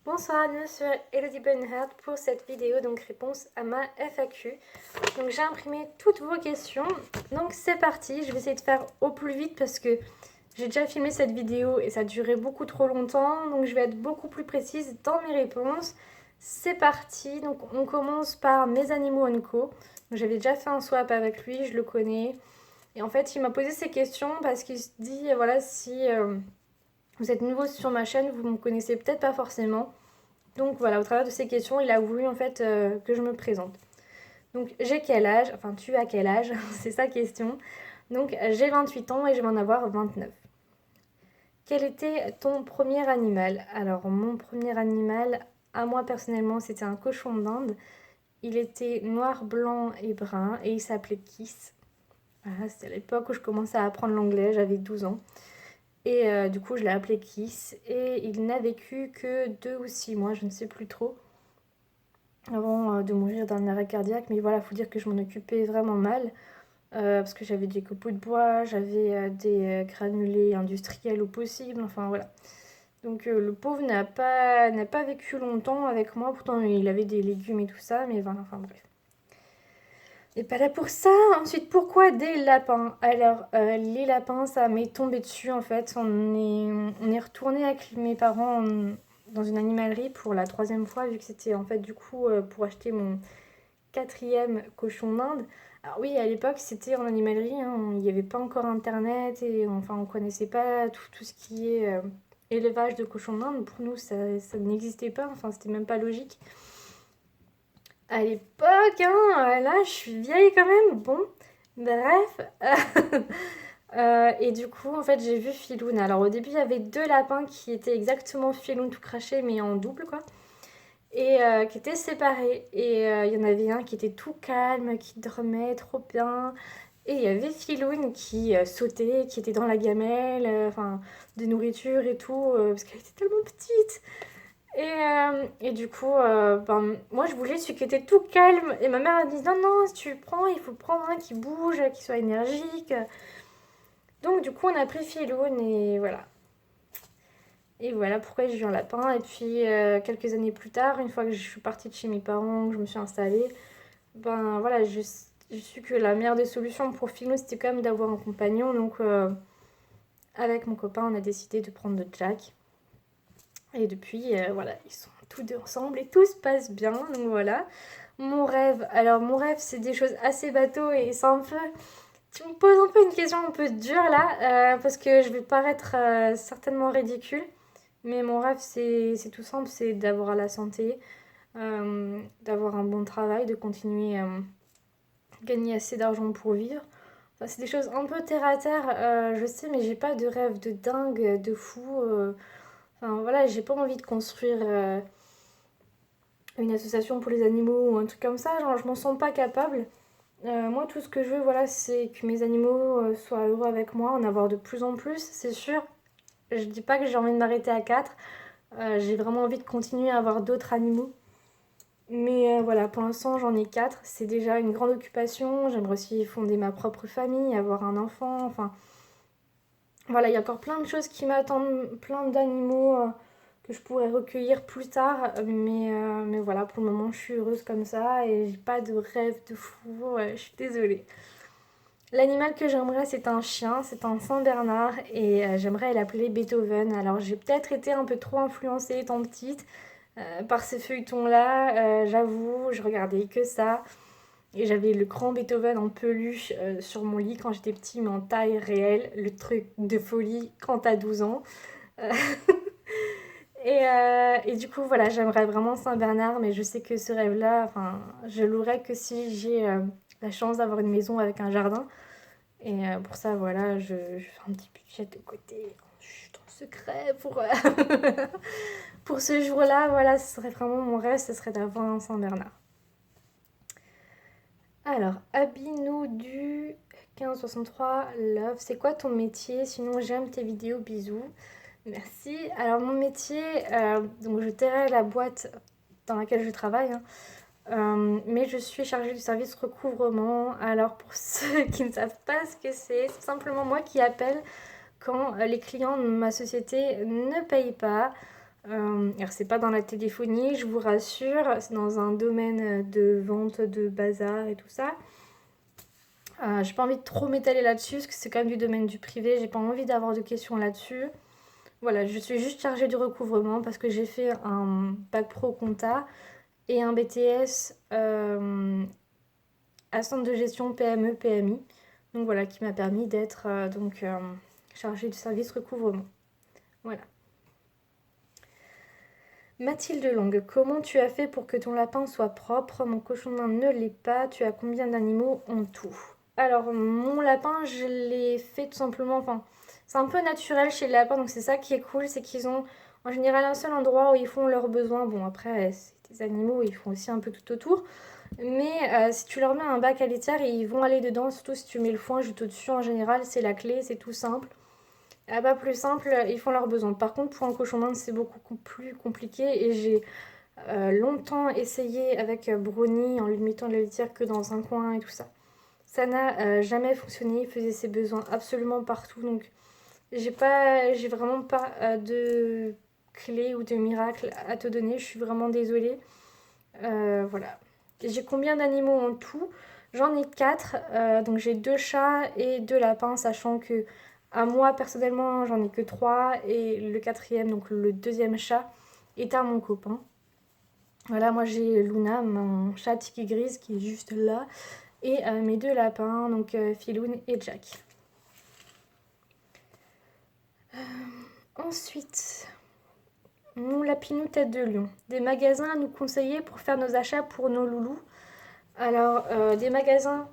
Bonsoir, bienvenue sur Elodie Bernhardt pour cette vidéo, donc réponse à ma FAQ. Donc j'ai imprimé toutes vos questions, donc c'est parti, je vais essayer de faire au plus vite parce que j'ai déjà filmé cette vidéo et ça a duré beaucoup trop longtemps, donc je vais être beaucoup plus précise dans mes réponses. C'est parti, donc on commence par mes animaux co. J'avais déjà fait un swap avec lui, je le connais. Et en fait, il m'a posé ces questions parce qu'il se dit, voilà, si vous êtes nouveau sur ma chaîne, vous ne me connaissez peut-être pas forcément. Donc voilà, au travers de ces questions, il a voulu en fait que je me présente. Donc j'ai quel âge? Enfin, tu as quel âge? C'est sa question. Donc j'ai 28 ans et je vais en avoir 29. Quel était ton premier animal? Alors mon premier animal, à moi personnellement, c'était un cochon d'Inde. Il était noir, blanc et brun et il s'appelait Kiss. Voilà, c'était à l'époque où je commençais à apprendre l'anglais, j'avais 12 ans. Et du coup, je l'ai appelé Kiss. Et il n'a vécu que 2 ou 6 mois, je ne sais plus trop, avant de mourir d'un arrêt cardiaque. Mais voilà, il faut dire que je m'en occupais vraiment mal. Parce que j'avais des copeaux de bois, j'avais des granulés industriels au possible. Enfin voilà. Donc le pauvre n'a pas vécu longtemps avec moi. Pourtant, il avait des légumes et tout ça. Mais voilà, enfin bref. Et pas là pour ça. Ensuite, pourquoi des lapins? Alors, les lapins, ça m'est tombé dessus en fait. On est retourné avec mes parents dans une animalerie pour la troisième fois, vu que c'était en fait du coup pour acheter mon quatrième cochon d'Inde. Alors oui, à l'époque, c'était en animalerie, hein, il n'y avait pas encore internet et enfin on connaissait pas tout ce qui est élevage de cochons d'Inde. Pour nous, ça n'existait pas, enfin c'était même pas logique. À l'époque, hein, là, je suis vieille quand même. Bon, bref. Et du coup, en fait, j'ai vu Filoun. Alors, au début, il y avait deux lapins qui étaient exactement Filoun tout craché, mais en double, quoi. Et qui étaient séparés. Et il y en avait un qui était tout calme, qui dormait trop bien. Et il y avait Filoun qui sautait, qui était dans la gamelle, enfin, de nourriture et tout, parce qu'elle était tellement petite. Et du coup, ben, moi je voulais celui qui était tout calme. Et ma mère a dit non, non, si tu le prends, il faut prendre un qui bouge, qui soit énergique. Donc du coup, on a pris Philoun et voilà. Et voilà pourquoi j'ai eu un lapin. Et puis quelques années plus tard, une fois que je suis partie de chez mes parents, que je me suis installée, ben voilà, je suis que la meilleure des solutions pour Philoun, c'était quand même d'avoir un compagnon. Donc avec mon copain, on a décidé de prendre le Jack. Et depuis, voilà, ils sont tous deux ensemble et tout se passe bien. Donc voilà. Mon rêve. Alors, mon rêve, c'est des choses assez bateau et c'est un peu. Tu me poses un peu une question un peu dure là, parce que je vais paraître certainement ridicule. Mais mon rêve, c'est tout simple, c'est d'avoir la santé, d'avoir un bon travail, de continuer à gagner assez d'argent pour vivre. Enfin, c'est des choses un peu terre à terre, je sais, mais j'ai pas de rêve de dingue, de fou. Enfin voilà, j'ai pas envie de construire une association pour les animaux ou un truc comme ça, genre je m'en sens pas capable. Moi tout ce que je veux, voilà, c'est que mes animaux soient heureux avec moi, en avoir de plus en plus, c'est sûr. Je dis pas que j'ai envie de m'arrêter à 4, j'ai vraiment envie de continuer à avoir d'autres animaux. Mais voilà, pour l'instant j'en ai 4, c'est déjà une grande occupation. J'aimerais aussi fonder ma propre famille, avoir un enfant, enfin voilà, il y a encore plein de choses qui m'attendent, plein d'animaux que je pourrais recueillir plus tard. Mais voilà, pour le moment, je suis heureuse comme ça et j'ai pas de rêve de fou. Ouais, je suis désolée. L'animal que j'aimerais, c'est un chien, c'est un Saint-Bernard et j'aimerais l'appeler Beethoven. Alors, j'ai peut-être été un peu trop influencée étant petite par ces feuilletons-là. J'avoue, je regardais que ça. Et j'avais le grand Beethoven en peluche sur mon lit quand j'étais petite, mais en taille réelle. Le truc de folie quand t'as 12 ans. Euh, et du coup, voilà, j'aimerais vraiment Saint-Bernard, mais je sais que ce rêve-là, enfin, je l'aurais que si j'ai la chance d'avoir une maison avec un jardin. Et pour ça, voilà, je fais un petit budget de côté, chut, en secret, pour ce jour-là. Voilà, ce serait vraiment mon rêve, ce serait d'avoir un Saint-Bernard. Alors, Abinou du 1563, Love, c'est quoi ton métier? Sinon, j'aime tes vidéos, bisous. Merci. Alors, mon métier, donc je tairai la boîte dans laquelle je travaille, hein. Mais je suis chargée du service recouvrement. Alors, pour ceux qui ne savent pas ce que c'est simplement moi qui appelle quand les clients de ma société ne payent pas. Alors c'est pas dans la téléphonie, je vous rassure, c'est dans un domaine de vente de bazar et tout ça. J'ai pas envie de trop m'étaler là-dessus parce que c'est quand même du domaine du privé, j'ai pas envie d'avoir de questions là-dessus. Voilà, je suis juste chargée du recouvrement parce que j'ai fait un bac pro compta et un BTS à centre de gestion PME PMI. Donc voilà, qui m'a permis d'être chargée du service recouvrement. Voilà. Mathilde Longue, comment tu as fait pour que ton lapin soit propre? Mon cochon d'Inde ne l'est pas. Tu as combien d'animaux en tout? Alors, mon lapin, je l'ai fait tout simplement. Enfin, c'est un peu naturel chez les lapins, donc c'est ça qui est cool, c'est qu'ils ont en général un seul endroit où ils font leurs besoins. Bon, après, c'est des animaux, ils font aussi un peu tout autour. Mais si tu leur mets un bac à litière, ils vont aller dedans, surtout si tu mets le foin juste au-dessus. En général, c'est la clé, c'est tout simple. Ah bah plus simple, ils font leurs besoins. Par contre, pour un cochon d'Inde, c'est beaucoup plus compliqué et j'ai longtemps essayé avec Brownie en lui mettant de la litière que dans un coin et tout ça. Ça n'a jamais fonctionné, il faisait ses besoins absolument partout. Donc j'ai vraiment pas de clé ou de miracle à te donner. Je suis vraiment désolée. Voilà. J'ai combien d'animaux en tout? J'en ai 4. Donc j'ai 2 chats et 2 lapins, sachant que à moi personnellement j'en ai que 3 et le quatrième, donc le deuxième chat, est à mon copain. Voilà, moi j'ai Luna, mon chat tiki grise qui est juste là, et mes 2 lapins, donc Philoun et Jack. Ensuite, mon lapinou tête de lion. Des magasins à nous conseiller pour faire nos achats pour nos loulous. Alors, des magasins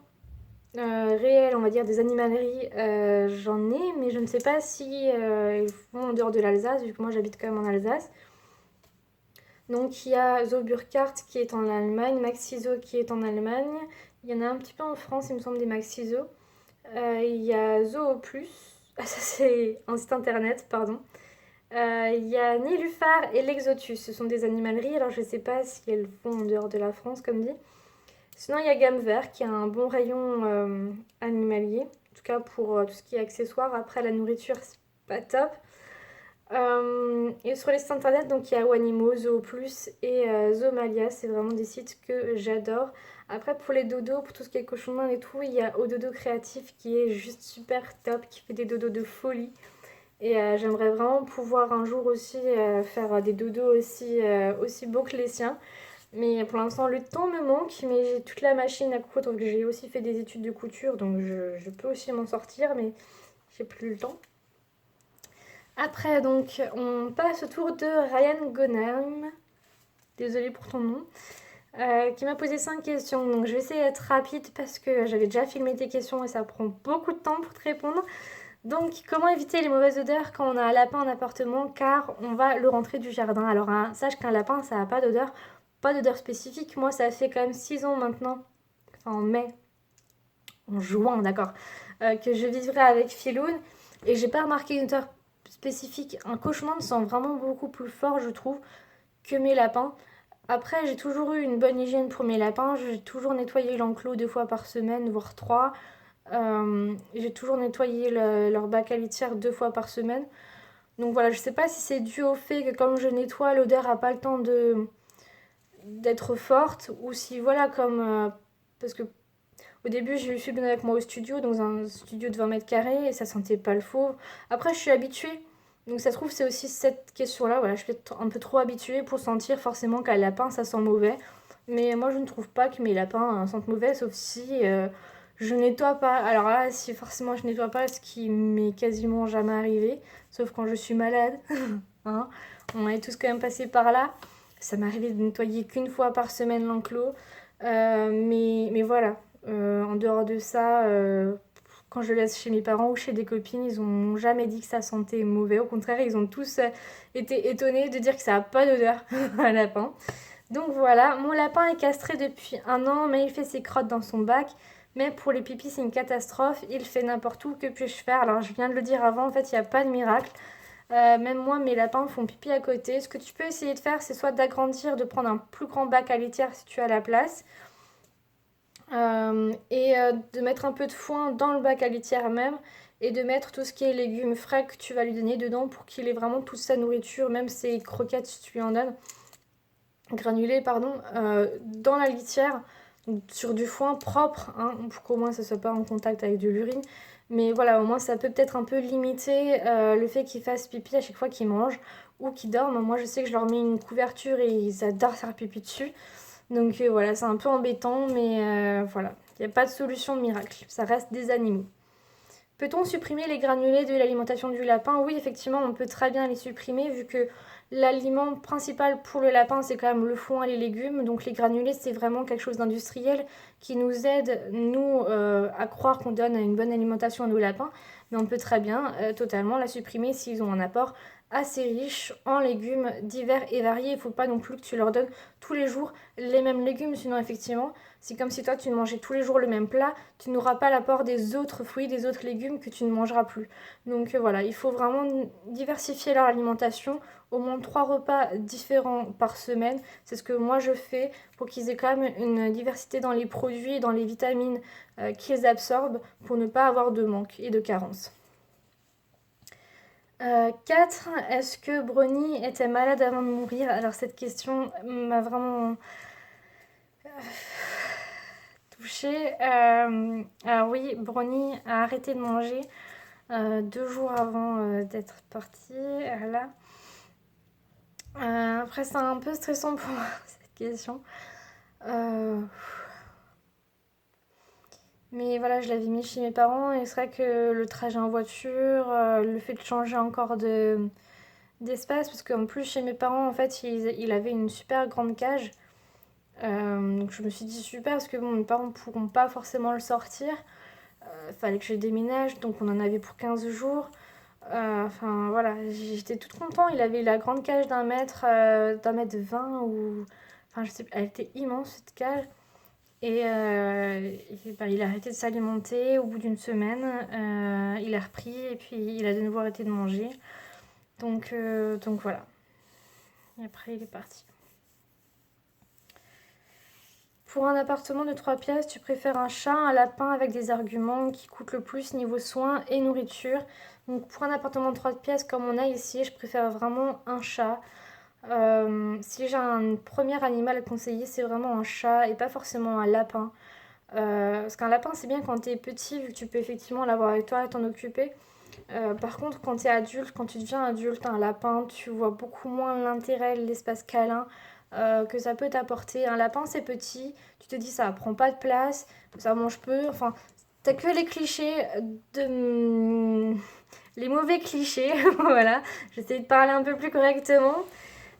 réels, on va dire des animaleries, j'en ai, mais je ne sais pas si ils font en dehors de l'Alsace, vu que moi j'habite quand même en Alsace. Donc il y a Zoo Burkhardt qui est en Allemagne, Maxiso qui est en Allemagne. Il y en a un petit peu en France, il me semble, des Maxiso. Il y a Zoo Plus, ah, ça c'est un site internet, pardon. Il y a Néluphar et l'Exotus, ce sont des animaleries, alors je ne sais pas si elles font en dehors de la France, comme dit. Sinon, il y a Gamme Vert qui a un bon rayon animalier, en tout cas pour tout ce qui est accessoires. Après, la nourriture, c'est pas top. Et sur les sites internet, donc il y a Wanimo, Zoo Plus et Zoomalia, c'est vraiment des sites que j'adore. Après, pour les dodos, pour tout ce qui est cochon d'Inde et tout, il y a Ododo Créatif qui est juste super top, qui fait des dodos de folie. Et j'aimerais vraiment pouvoir un jour aussi faire des dodos aussi beaux que les siens. Mais pour l'instant, le temps me manque, mais j'ai toute la machine à coudre, que j'ai aussi fait des études de couture, donc je peux aussi m'en sortir, mais j'ai plus le temps. Après, donc, on passe au tour de Ryan Gonheim, désolée pour ton nom, qui m'a posé 5 questions. Donc, je vais essayer d'être rapide parce que j'avais déjà filmé tes questions et ça prend beaucoup de temps pour te répondre. Donc, comment éviter les mauvaises odeurs quand on a un lapin en appartement, car on va le rentrer du jardin. Alors, sache qu'un lapin, ça n'a pas d'odeur spécifique. Moi, ça fait quand même 6 ans maintenant, enfin en juin, d'accord, que je vivrai avec Philoun et j'ai pas remarqué une odeur spécifique. Un cochon d'Inde sent vraiment beaucoup plus fort, je trouve, que mes lapins. Après, j'ai toujours eu une bonne hygiène pour mes lapins. J'ai toujours nettoyé l'enclos 2 fois par semaine, voire 3. J'ai toujours nettoyé leur bac à litière 2 fois par semaine. Donc voilà, je sais pas si c'est dû au fait que comme je nettoie, l'odeur a pas le temps d'être forte ou si voilà comme parce que au début j'ai eu Philbin avec moi au studio, dans un studio de 20 mètres carrés et ça sentait pas le fauve. Après je suis habituée, donc ça se trouve c'est aussi cette question là, voilà, je suis peut-être un peu trop habituée pour sentir forcément qu'un lapin ça sent mauvais. Mais moi je ne trouve pas que mes lapins sentent mauvais, sauf si je nettoie pas. Alors là, si forcément je nettoie pas, ce qui m'est quasiment jamais arrivé, sauf quand je suis malade, hein, on est tous quand même passés par là. Ça m'est arrivé de nettoyer qu'une fois par semaine l'enclos. Mais voilà, en dehors de ça, quand je laisse chez mes parents ou chez des copines, ils n'ont jamais dit que ça sentait mauvais. Au contraire, ils ont tous été étonnés de dire que ça n'a pas d'odeur, un lapin. Donc voilà, mon lapin est castré depuis 1 an, mais il fait ses crottes dans son bac. Mais pour les pipis, c'est une catastrophe. Il fait n'importe où. Que puis-je faire? Alors, je viens de le dire avant, en fait, il n'y a pas de miracle. Même moi, mes lapins font pipi à côté. Ce que tu peux essayer de faire, c'est soit d'agrandir, de prendre un plus grand bac à litière si tu as la place. Et de mettre un peu de foin dans le bac à litière même. et de mettre tout ce qui est légumes frais que tu vas lui donner dedans pour qu'il ait vraiment toute sa nourriture, même ses croquettes si tu lui en donnes, granulées pardon, dans la litière, donc sur du foin propre, hein, pour qu'au moins ça soit pas en contact avec de l'urine. Mais voilà, au moins ça peut peut-être un peu limiter le fait qu'ils fassent pipi à chaque fois qu'ils mangent ou qu'ils dorment. Moi je sais que je leur mets une couverture et ils adorent faire pipi dessus. Donc voilà, c'est un peu embêtant, mais voilà, il n'y a pas de solution miracle, ça reste des animaux. Peut-on supprimer les granulés de l'alimentation du lapin? Oui, effectivement, on peut très bien les supprimer vu que l'aliment principal pour le lapin, c'est quand même le foin et les légumes. Donc les granulés, c'est vraiment quelque chose d'industriel qui nous aide, nous, à croire qu'on donne une bonne alimentation à nos lapins. Mais on peut très bien totalement la supprimer s'ils ont un apport assez riche en légumes divers et variés. Il ne faut pas non plus que tu leur donnes tous les jours les mêmes légumes, sinon effectivement, c'est comme si toi tu mangeais tous les jours le même plat, tu n'auras pas l'apport des autres fruits, des autres légumes que tu ne mangeras plus. Donc voilà, il faut vraiment diversifier leur alimentation, au moins 3 repas différents par semaine. C'est ce que moi je fais pour qu'ils aient quand même une diversité dans les produits et dans les vitamines qu'ils absorbent pour ne pas avoir de manque et de carence. 4. Est-ce que Brony était malade avant de mourir? Alors cette question m'a vraiment touchée. Alors oui, Brony a arrêté de manger 2 jours avant d'être partie. Là. Après c'est un peu stressant pour moi cette question. Mais voilà, je l'avais mis chez mes parents et c'est vrai que le trajet en voiture, le fait de changer encore d'espace, parce qu'en plus chez mes parents, en fait, il avait une super grande cage. Donc je me suis dit super, parce que bon, mes parents ne pourront pas forcément le sortir. Fallait que je déménage, donc on en avait pour 15 jours. Enfin voilà, j'étais toute contente. Il avait la grande cage d'un mètre 20 ou... Enfin je sais, elle était immense cette cage. Et il a arrêté de s'alimenter au bout d'une semaine. Il a repris et puis il a de nouveau arrêté de manger. Donc voilà. Et après, il est parti. Pour un appartement de 3 pièces, tu préfères un chat, un lapin avec des arguments qui coûtent le plus niveau soins et nourriture. Donc pour un appartement de 3 pièces comme on a ici, je préfère vraiment un chat. Si j'ai un premier animal à conseiller, c'est vraiment un chat et pas forcément un lapin. Parce qu'un lapin, c'est bien quand t'es petit, vu que tu peux effectivement l'avoir avec toi et t'en occuper. Par contre, quand t'es adulte, quand tu deviens adulte, un lapin, tu vois beaucoup moins l'intérêt, l'espace câlin que ça peut t'apporter. Un lapin, c'est petit, tu te dis ça prend pas de place, ça mange peu, enfin, t'as que les clichés de... les mauvais clichés, voilà. J'essaie de parler un peu plus correctement.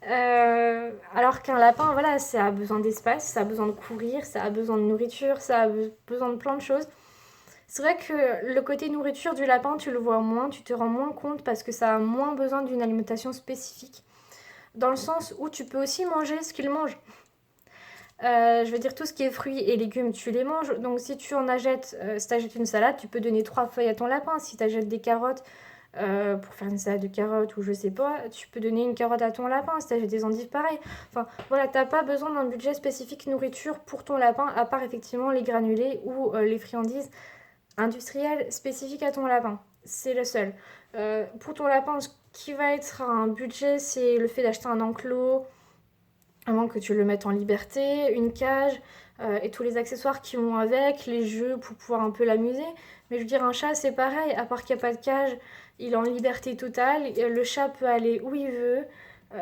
Alors qu'un lapin, voilà, ça a besoin d'espace, ça a besoin de courir, ça a besoin de nourriture, ça a besoin de plein de choses. C'est vrai que le côté nourriture du lapin, tu le vois moins, tu te rends moins compte parce que ça a moins besoin d'une alimentation spécifique. Dans le sens où tu peux aussi manger ce qu'il mange. Je veux dire, tout ce qui est fruits et légumes, tu les manges. Donc si tu en achètes, si tu achètes une salade, tu peux donner 3 feuilles à ton lapin. Si tu achètes des carottes, pour faire une salade de carottes ou je sais pas, tu peux donner une carotte à ton lapin. Si tu achètes des endives, pareil. Enfin, voilà, t'as pas besoin d'un budget spécifique nourriture pour ton lapin, à part effectivement les granulés ou les friandises industrielles spécifiques à ton lapin. C'est le seul. Pour ton lapin, ce qui va être un budget, c'est le fait d'acheter un enclos, avant que tu le mettes en liberté, une cage et tous les accessoires qui vont avec, les jeux pour pouvoir un peu l'amuser. Mais je veux dire, un chat, c'est pareil, à part qu'il n'y a pas de cage, il est en liberté totale. Le chat peut aller où il veut,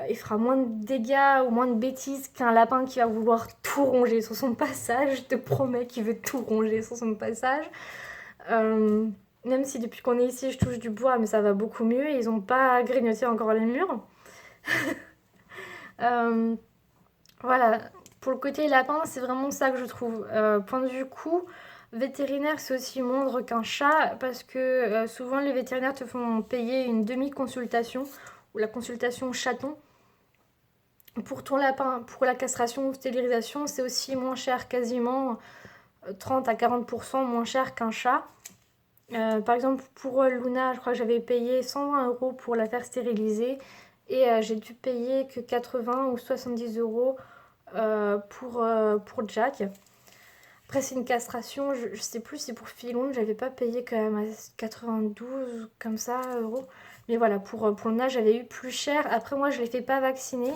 il fera moins de dégâts ou moins de bêtises qu'un lapin qui va vouloir tout ronger sur son passage. Je te promets qu'il veut tout ronger sur son passage. Même si depuis qu'on est ici, je touche du bois, mais ça va beaucoup mieux. Ils n'ont pas grignoté encore les murs. Voilà, pour le côté lapin, c'est vraiment ça que je trouve. Point de vue coût, vétérinaire, c'est aussi moindre qu'un chat parce que souvent les vétérinaires te font payer une demi-consultation ou la consultation chaton. Pour ton lapin, pour la castration ou stérilisation, c'est aussi moins cher, quasiment 30 à 40% moins cher qu'un chat. Par exemple, pour Luna, je crois que j'avais payé 120 € pour la faire stériliser et j'ai dû payer que 80 ou 70 € pour Jack. Après c'est une castration, je sais plus, c'est pour Filon, j'avais pas payé quand même à 92 comme ça euros. Mais voilà, pour Luna j'avais eu plus cher. Après moi je les fais pas vacciner.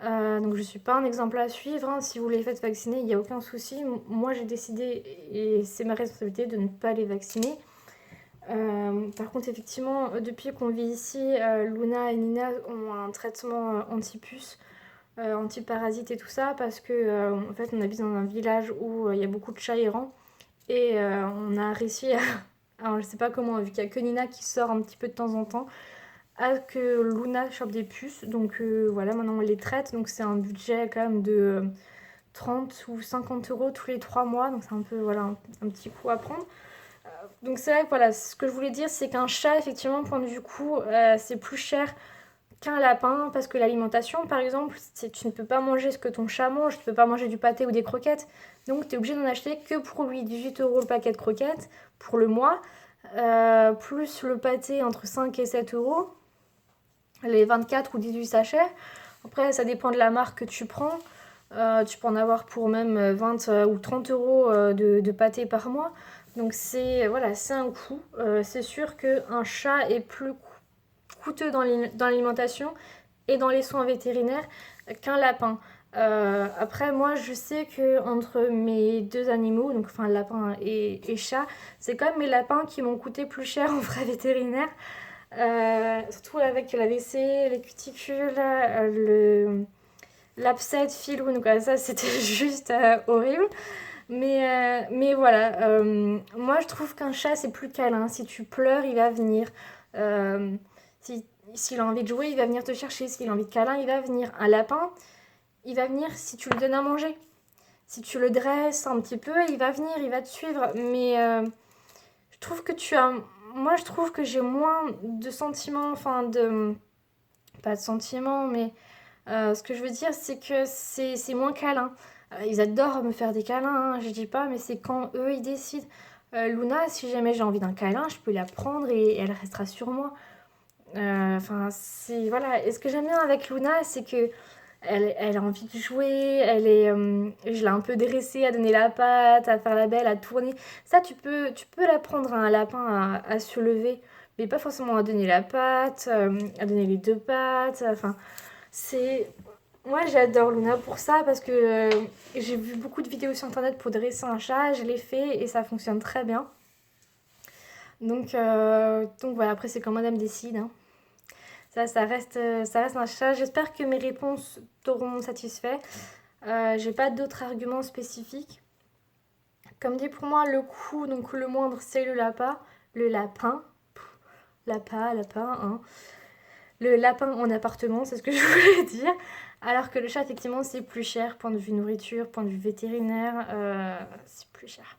Donc je suis pas un exemple à suivre, hein. Si vous les faites vacciner, il n'y a aucun souci. Moi j'ai décidé, et c'est ma responsabilité, de ne pas les vacciner. Par contre effectivement, depuis qu'on vit ici, Luna et Nina ont un traitement anti-puce, anti-parasite et tout ça, parce que en fait on habite dans un village où il y a beaucoup de chats errants. Et on a réussi à... Alors je sais pas comment, vu qu'il n'y a que Nina qui sort un petit peu de temps en temps, à que Luna chope des puces. Donc voilà, maintenant on les traite. Donc c'est un budget quand même de 30 ou 50 euros tous les 3 mois. Donc c'est un peu voilà, un petit coup à prendre. Donc c'est vrai que voilà, ce que je voulais dire, c'est qu'un chat, effectivement, point de vue coût, c'est plus cher qu'un lapin. Parce que l'alimentation, par exemple, tu ne peux pas manger ce que ton chat mange. Tu ne peux pas manger du pâté ou des croquettes. Donc tu es obligé d'en acheter que pour lui. 18 euros le paquet de croquettes pour le mois. Plus le pâté entre 5 et 7 euros. Les 24 ou 18 sachets. Après, ça dépend de la marque que tu prends. Tu peux en avoir pour même 20 ou 30 euros de pâté par mois. Donc c'est voilà, c'est un coût. C'est sûr qu'un chat est plus coûteux dans l'alimentation et dans les soins vétérinaires qu'un lapin. Après, moi, je sais que entre mes deux animaux, donc enfin lapin et chat, c'est quand même mes lapins qui m'ont coûté plus cher en frais vétérinaires. Surtout avec la WC, les cuticules, l'abcès de Filou, donc ça c'était juste horrible. Mais voilà, moi je trouve qu'un chat c'est plus câlin. Si tu pleures, il va venir. Euh, s'il a envie de jouer, il va venir te chercher. S'il a envie de câlin, il va venir. Un lapin, il va venir si tu lui donnes à manger. Si tu le dresses un petit peu, il va venir, il va te suivre. Mais je trouve que tu as... Moi, je trouve que j'ai moins de sentiments, enfin de... Pas de sentiments, mais ce que je veux dire, c'est que c'est moins câlin. Ils adorent me faire des câlins, hein, je dis pas, mais c'est quand eux, ils décident. Luna, si jamais j'ai envie d'un câlin, je peux la prendre et elle restera sur moi. Enfin, c'est... Voilà. Et ce que j'aime bien avec Luna, c'est que elle a envie de jouer, je l'ai un peu dressée à donner la patte, à faire la belle, à tourner. Ça, tu peux l'apprendre à un lapin à se lever, mais pas forcément à donner la patte, à donner les deux pattes. Enfin, c'est... Moi, j'adore Luna pour ça parce que j'ai vu beaucoup de vidéos sur internet pour dresser un chat, je l'ai fait et ça fonctionne très bien. Donc voilà, après, c'est quand madame décide, hein. Ça reste un chat. J'espère que mes réponses t'auront satisfait. J'ai pas d'autres arguments spécifiques. Comme dit pour moi, le coût, donc le moindre, c'est le lapin. Le lapin. Lapin, hein. Le lapin en appartement, c'est ce que je voulais dire. Alors que le chat, effectivement, c'est plus cher. Point de vue nourriture, point de vue vétérinaire, c'est plus cher.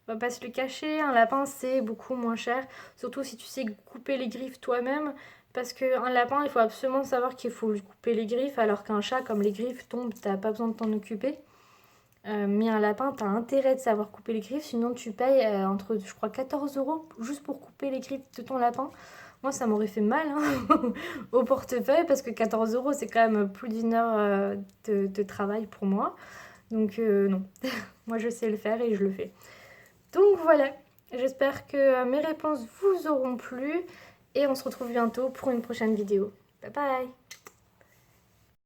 On va pas se le cacher, un lapin, c'est beaucoup moins cher. Surtout si tu sais couper les griffes toi-même. Parce qu'un lapin, il faut absolument savoir qu'il faut lui couper les griffes, alors qu'un chat, comme les griffes tombent, t'as pas besoin de t'en occuper. Mais un lapin, t'as intérêt de savoir couper les griffes, sinon tu payes entre, je crois, 14 euros juste pour couper les griffes de ton lapin. Moi, ça m'aurait fait mal, hein, au portefeuille, parce que 14 euros, c'est quand même plus d'une heure de travail pour moi. Donc non, moi je sais le faire et je le fais. Donc voilà, j'espère que mes réponses vous auront plu et on se retrouve bientôt pour une prochaine vidéo. Bye bye!